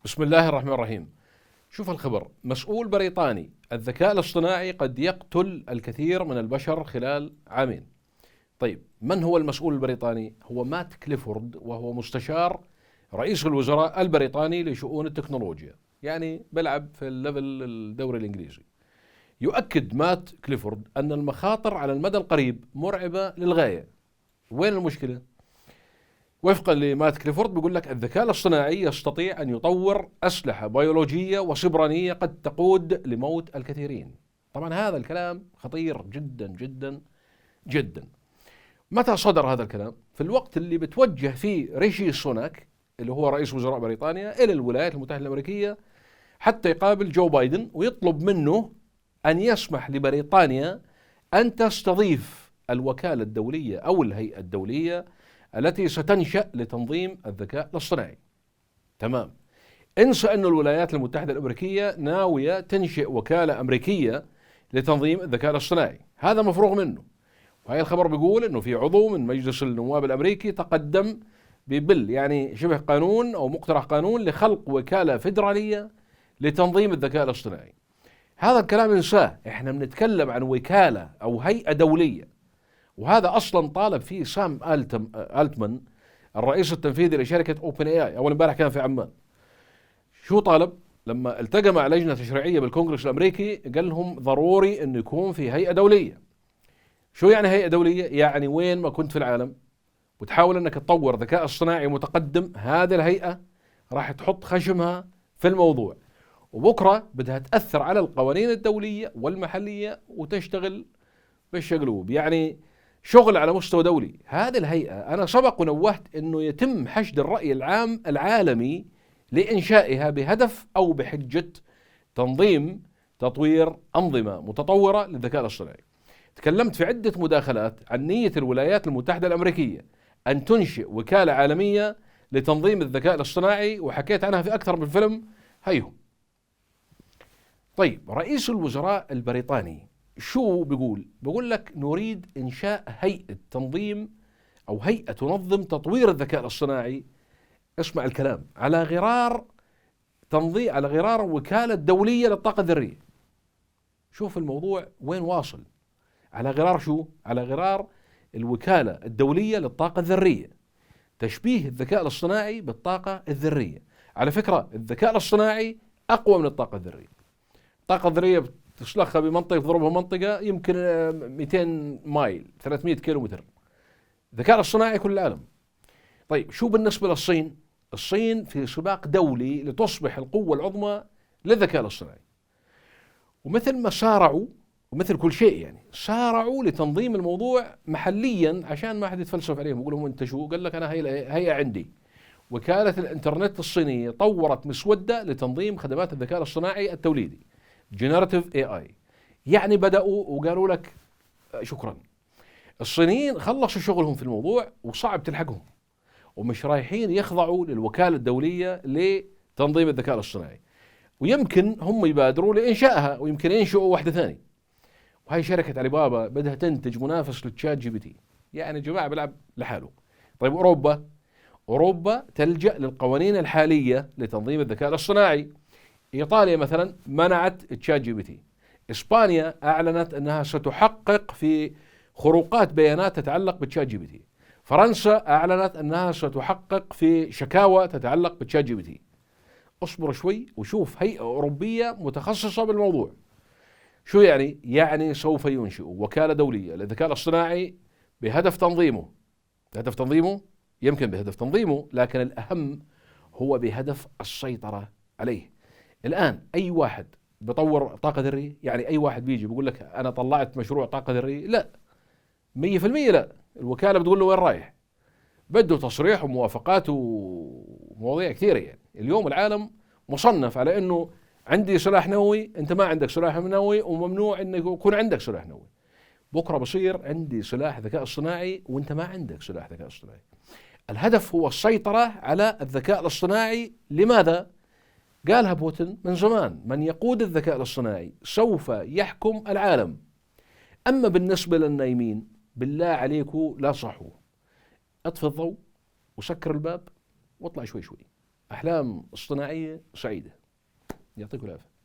بسم الله الرحمن الرحيم. شوف الخبر، مسؤول بريطاني: الذكاء الاصطناعي قد يقتل الكثير من البشر خلال عامين. طيب، من هو المسؤول البريطاني؟ هو مات كليفورد، وهو مستشار رئيس الوزراء البريطاني لشؤون التكنولوجيا، يعني بيلعب في الليفل الدوري الإنجليزي. يؤكد مات كليفورد أن المخاطر على المدى القريب مرعبة للغاية. وين المشكلة؟ وفقا لمات كليفورد بيقول لك الذكاء الاصطناعي يستطيع أن يطور أسلحة بيولوجية وسبرانية قد تقود لموت الكثيرين. طبعا هذا الكلام خطير جدا جدا جدا. متى صدر هذا الكلام؟ في الوقت اللي بتوجه فيه ريشي سوناك اللي هو رئيس وزراء بريطانيا إلى الولايات المتحدة الأمريكية حتى يقابل جو بايدن ويطلب منه أن يسمح لبريطانيا أن تستضيف الوكالة الدولية أو الهيئة الدولية التي ستنشأ لتنظيم الذكاء الاصطناعي. تمام. انسى أن الولايات المتحدة الأمريكية ناوية تنشئ وكالة أمريكية لتنظيم الذكاء الاصطناعي، هذا مفروغ منه. وهي الخبر بيقول أنه في عضو من مجلس النواب الأمريكي تقدم ببل، يعني شبه قانون أو مقترح قانون لخلق وكالة فيدرالية لتنظيم الذكاء الاصطناعي. هذا الكلام انساه، احنا بنتكلم عن وكالة أو هيئة دولية، وهذا أصلا طالب فيه سام ألتمان الرئيس التنفيذي لشركة أوبن اي اي. أول امبارح كان في عمان. شو طالب؟ لما التقى مع لجنة تشريعية بالكونغرس الأمريكي قال لهم ضروري أنه يكون في هيئة دولية. شو يعني هيئة دولية؟ يعني وين ما كنت في العالم وتحاول أنك تطور ذكاء اصطناعي متقدم، هذه الهيئة راح تحط خشمها في الموضوع، وبكرة بدها تأثر على القوانين الدولية والمحلية وتشتغل بالشقلوب، يعني شغل على مستوى دولي. هذه الهيئة أنا سبق ونوهت أنه يتم حشد الرأي العام العالمي لإنشائها بهدف أو بحجة تنظيم تطوير أنظمة متطورة للذكاء الاصطناعي. تكلمت في عدة مداخلات عن نية الولايات المتحدة الأمريكية أن تنشئ وكالة عالمية لتنظيم الذكاء الاصطناعي، وحكيت عنها في أكثر من فيلم. هيهم. طيب، رئيس الوزراء البريطاني شو بيقول؟ بيقول لك نريد إنشاء هيئة تنظيم أو هيئة تنظم تطوير الذكاء الاصطناعي. اسمع الكلام، على غرار تنظيم، على غرار وكالة دولية للطاقة الذرية. شوف الموضوع وين واصل. على غرار شو؟ على غرار الوكالة الدولية للطاقة الذرية، تشبيه الذكاء الاصطناعي بالطاقة الذرية. على فكرة الذكاء الاصطناعي أقوى من الطاقة الذرية. الطاقة الذرية تسلخها بمنطقة، تضربها منطقة يمكن 200 مايل 300 كيلو متر. الذكاء الاصطناعي كل العالم. طيب، شو بالنسبة للصين؟ الصين في سباق دولي لتصبح القوة العظمى للذكاء الاصطناعي، ومثل ما سارعوا، ومثل كل شيء يعني سارعوا لتنظيم الموضوع محليا عشان ما حد يتفلسف عليهم يقول لهم انت شو؟ قال لك انا هيئة عندي. وكالة الانترنت الصينية طورت مسودة لتنظيم خدمات الذكاء الاصطناعي التوليدي، جنراتيف اي اي. يعني بدأوا وقالوا لك شكرا. الصينيين خلصوا شغلهم في الموضوع وصعب تلحقهم، ومش رايحين يخضعوا للوكالة الدولية لتنظيم الذكاء الاصطناعي، ويمكن هم يبادروا لإنشائها ويمكن ينشئوا واحدة ثانية. وهي شركة علي بابا بدها تنتج منافس للتشات جي بي تي، يعني جماعة بيلعب لحاله. طيب، أوروبا تلجأ للقوانين الحالية لتنظيم الذكاء الاصطناعي. إيطاليا مثلا منعت تشات جي بي تي. إسبانيا أعلنت أنها ستحقق في خروقات بيانات تتعلق بتشات جي بي تي. فرنسا أعلنت أنها ستحقق في شكاوى تتعلق بتشات جي بي تي. اصبر شوي وشوف هيئة أوروبية متخصصة بالموضوع. شو يعني؟ يعني سوف ينشئوا وكالة دولية للذكاء الاصطناعي بهدف تنظيمه. يمكن بهدف تنظيمه، لكن الأهم هو بهدف السيطرة عليه. الآن أي واحد بطور طاقة ذرية، يعني أي واحد بيجي بيقول لك أنا طلعت مشروع طاقة ذرية، لا، 100% لا. الوكالة بتقول له وين رايح؟ بده تصريح وموافقات ومواضيع كثيرة. يعني اليوم العالم مصنف على أنه عندي سلاح نووي، أنت ما عندك سلاح نووي، وممنوع أن يكون عندك سلاح نووي. بكرة بصير عندي سلاح ذكاء اصطناعي وأنت ما عندك سلاح ذكاء اصطناعي. الهدف هو السيطرة على الذكاء الاصطناعي. لماذا؟ قالها بوتين من زمان: من يقود الذكاء الاصطناعي سوف يحكم العالم. أما بالنسبة للنايمين، بالله عليكم لا صحوا، اطفي الضوء وسكر الباب واطلع شوي شوي. أحلام اصطناعية سعيدة. يعطيكم العافية.